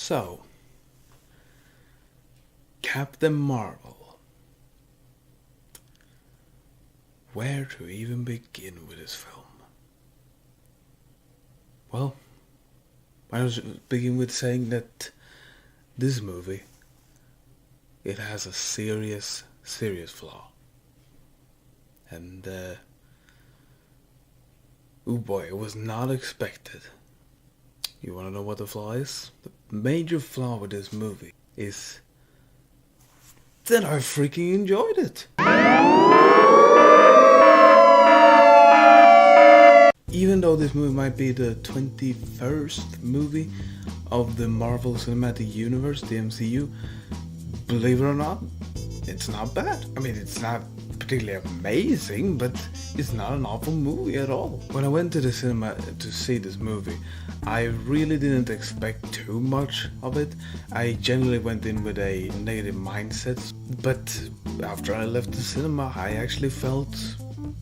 So, Captain Marvel. Where to even begin with this film? Well, I was begin with saying that this movie, it has a serious flaw. And, oh boy, it was not expected. You wanna know what the flaw is? The major flaw with this movie is that I freaking enjoyed it. Even though this movie might be the 21st movie of the Marvel Cinematic Universe, the MCU, believe it or not, it's not bad. I mean, it's not particularly amazing, but it's not an awful movie at all. When I went to the cinema to see this movie, I really didn't expect too much of it. I genuinely went in with a negative mindset, but after I left the cinema, I actually felt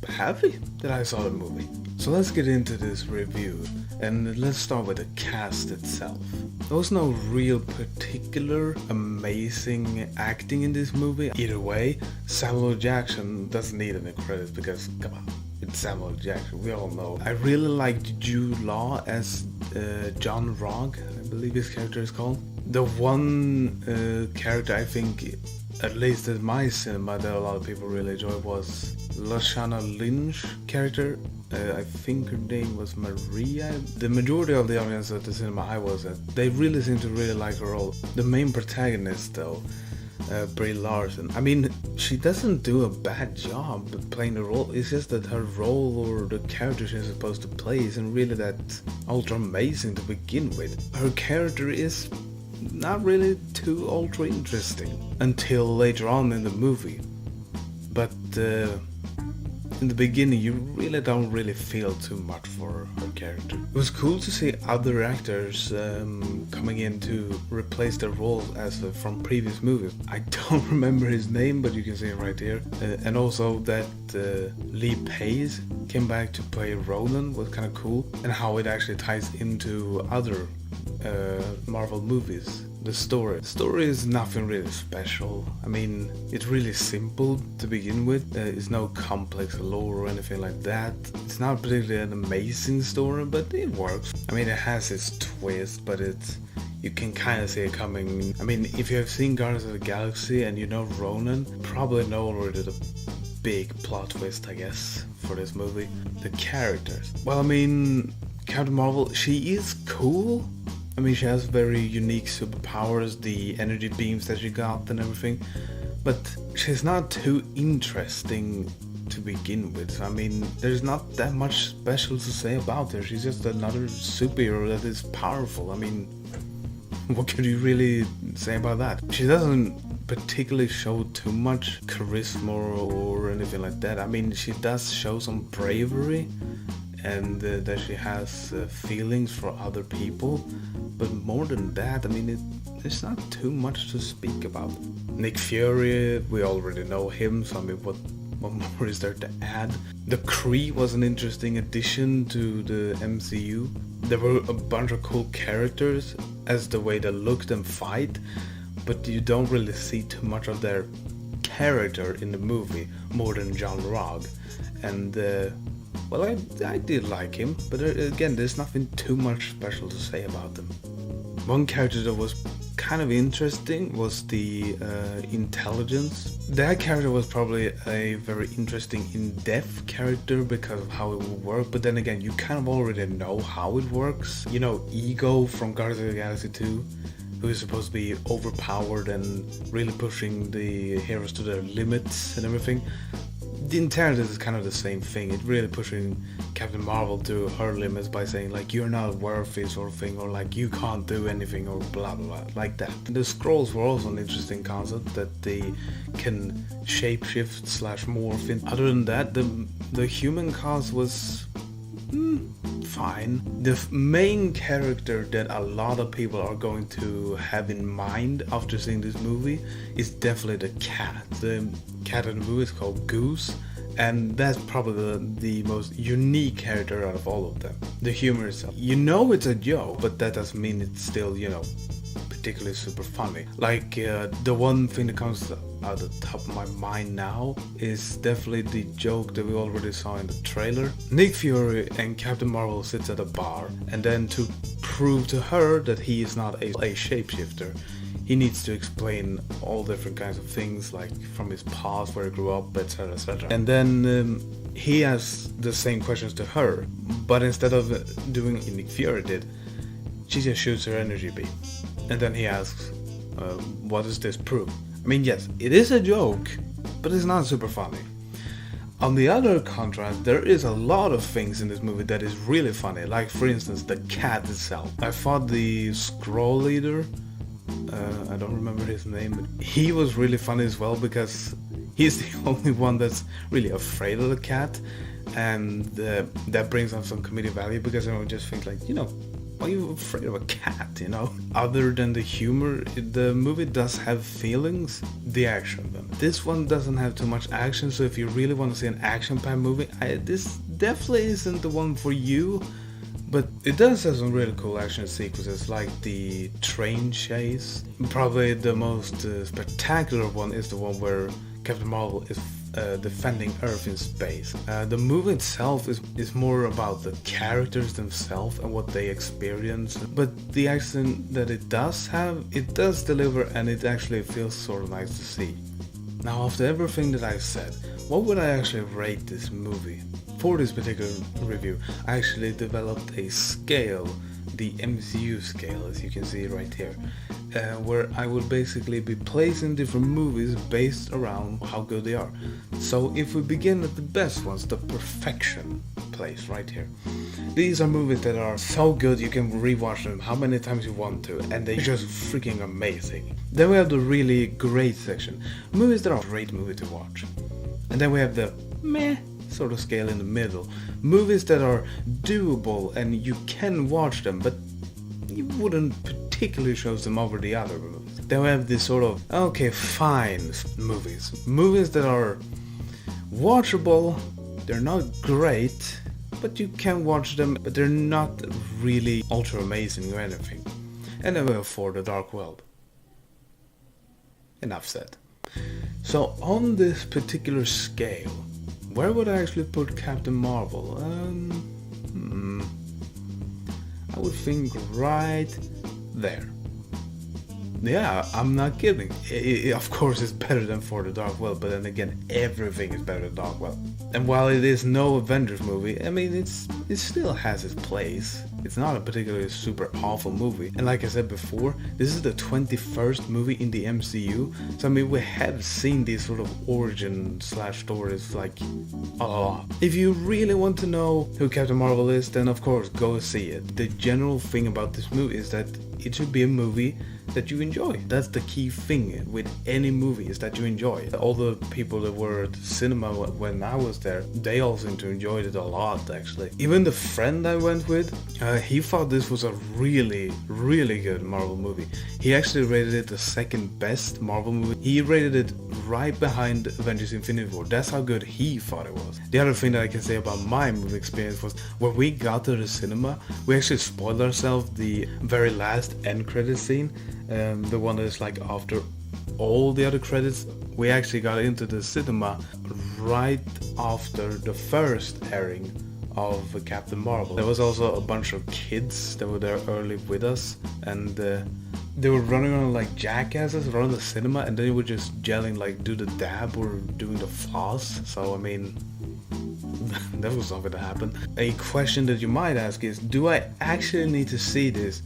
happy that I saw the movie. So let's get into this review, and let's start with the cast itself. There was no real particular amazing acting in this movie. Either way, Samuel Jackson doesn't need any credits because, come on, it's Samuel Jackson, we all know. I really liked Jude Law as John Rogg, I believe his character is called. The one character I think, at least at my cinema, that a lot of people really enjoyed was Lashana Lynch's character. I think her name was Maria. The majority of the audience at the cinema I was at, they really seem to really like her role. The main protagonist though, Brie Larson, I mean, she doesn't do a bad job playing the role. It's just that her role or the character she's supposed to play isn't really that ultra amazing to begin with. Her character is not really too ultra interesting until later on in the movie. But in the beginning, you really don't really feel too much for her character. It was cool to see other actors coming in to replace their roles as from previous movies. I don't remember his name, but you can see it right here. And also that Lee Pace came back to play Roland was kind of cool, and how it actually ties into other Marvel movies. The story is nothing really special. I mean, it's really simple to begin with. It's no complex lore or anything like that. It's not particularly an amazing story, but it works. I mean, it has its twist, but you can kind of see it coming. I mean, if you have seen Guardians of the Galaxy and you know Ronan, probably know already the big plot twist, I guess, for this movie. The characters. Well, I mean, Captain Marvel, she is cool. I mean, she has very unique superpowers, the energy beams that she got and everything, but she's not too interesting to begin with. I mean, there's not that much special to say about her. She's just another superhero that is powerful. I mean, what could you really say about that? She doesn't particularly show too much charisma or anything like that. I mean, she does show some bravery, and that she has feelings for other people, but more than that, I mean, there's not too much to speak about. Nick Fury, we already know him, so I mean, what more is there to add? The Kree was an interesting addition to the MCU. There were a bunch of cool characters as the way they looked and fight, but you don't really see too much of their character in the movie, more than John Rogg. And well, I did like him, but again, there's nothing too much special to say about them. One character that was kind of interesting was the intelligence. That character was probably a very interesting in-depth character because of how it would work, but then again, you kind of already know how it works. You know, Ego from Guardians of the Galaxy 2, who is supposed to be overpowered and really pushing the heroes to their limits and everything. The intelligence is kind of the same thing. It's really pushing Captain Marvel to her limits by saying like, you're not worthy sort of thing, or like, you can't do anything, or blah blah blah, like that. The Skrulls were also an interesting concept, that they can shapeshift / morph in. Other than that, the human cast was fine. The main character that a lot of people are going to have in mind after seeing this movie is definitely the cat. The cat in the movie is called Goose, and that's probably the most unique character out of all of them. The humor itself, you know, it's a joke, but that doesn't mean it's still, you know, particularly super funny. Like, the one thing that comes out the top of my mind now is definitely the joke that we already saw in the trailer. Nick Fury and Captain Marvel sits at a bar, and then to prove to her that he is not a shapeshifter, he needs to explain all different kinds of things, like from his past, where he grew up, etc, etc. And then he asks the same questions to her, but instead of doing what Nick Fury did, she just shoots her energy beam. And then he asks, what does this prove? I mean, yes, it is a joke, but it's not super funny. On the other contrast, there is a lot of things in this movie that is really funny, like for instance the cat itself. I thought the Skrull leader, I don't remember his name, but he was really funny as well, because he's the only one that's really afraid of the cat, and that brings up some comedic value, because I would just think like, you know, why are you afraid of a cat, you know? Other than the humor, the movie does have feelings. The action then. This one doesn't have too much action, so if you really want to see an action-packed movie, this definitely isn't the one for you. But it does have some really cool action sequences, like the train chase. Probably the most spectacular one is the one where Captain Marvel is defending Earth in space. The movie itself is more about the characters themselves and what they experience, but the action that it does have, it does deliver, and it actually feels sort of nice to see. Now, after everything that I've said, what would I actually rate this movie? For this particular review, I actually developed a scale, the MCU scale, as you can see right here, where I will basically be placing different movies based around how good they are. So if we begin at the best ones, the perfection place right here. These are movies that are so good you can rewatch them how many times you want to, and they're just freaking amazing. Then we have the really great section, movies that are a great movie to watch. And then we have the meh sort of scale in the middle, movies that are doable and you can watch them, but you wouldn't particularly choose them over the other movies. Then we have this sort of okay fine movies that are watchable, they're not great, but you can watch them, but they're not really ultra amazing or anything. And then we have For the Dark World. Enough said. So on this particular scale, where would I actually put Captain Marvel? I would think right there. Yeah, I'm not kidding. Of course it's better than For the Dark World, but then again, everything is better than Dark World. And while it is no Avengers movie, I mean, it still has its place. It's not a particularly super awful movie. And like I said before, this is the 21st movie in the MCU. So I mean, we have seen these sort of origin / stories like a lot. If you really want to know who Captain Marvel is, then of course go see it. The general thing about this movie is that it should be a movie that you enjoy. That's the key thing with any movie, is that you enjoy it. All the people that were at the cinema when I was there, they all seemed to enjoy it a lot actually. Even the friend I went with, he thought this was a really, really good Marvel movie. He actually rated it the second best Marvel movie. He rated it right behind Avengers Infinity War. That's how good he thought it was. The other thing that I can say about my movie experience was when we got to the cinema, we actually spoiled ourselves the very last end credit scene. The one that is like after all the other credits. We actually got into the cinema right after the first airing of Captain Marvel. There was also a bunch of kids that were there early with us, and they were running around like jackasses around the cinema, and they were just yelling like do the dab or doing the floss. So I mean, that was something that happened. A question that you might ask is, do I actually need to see this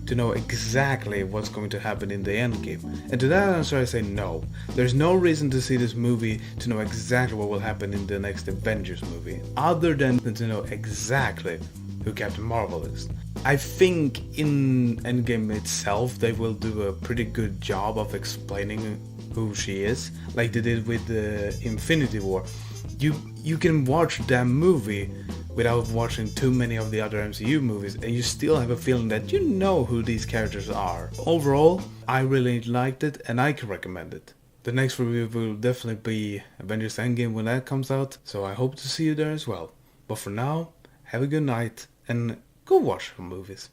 to know exactly what's going to happen in the endgame? And to that answer I say no. There's no reason to see this movie to know exactly what will happen in the next Avengers movie, other than to know exactly who Captain Marvel is. I think in Endgame itself they will do a pretty good job of explaining who she is, like they did with the Infinity War. You can watch that movie without watching too many of the other MCU movies, and you still have a feeling that you know who these characters are. Overall, I really liked it, and I can recommend it. The next review will definitely be Avengers Endgame when that comes out, so I hope to see you there as well. But for now, have a good night, and go watch some movies.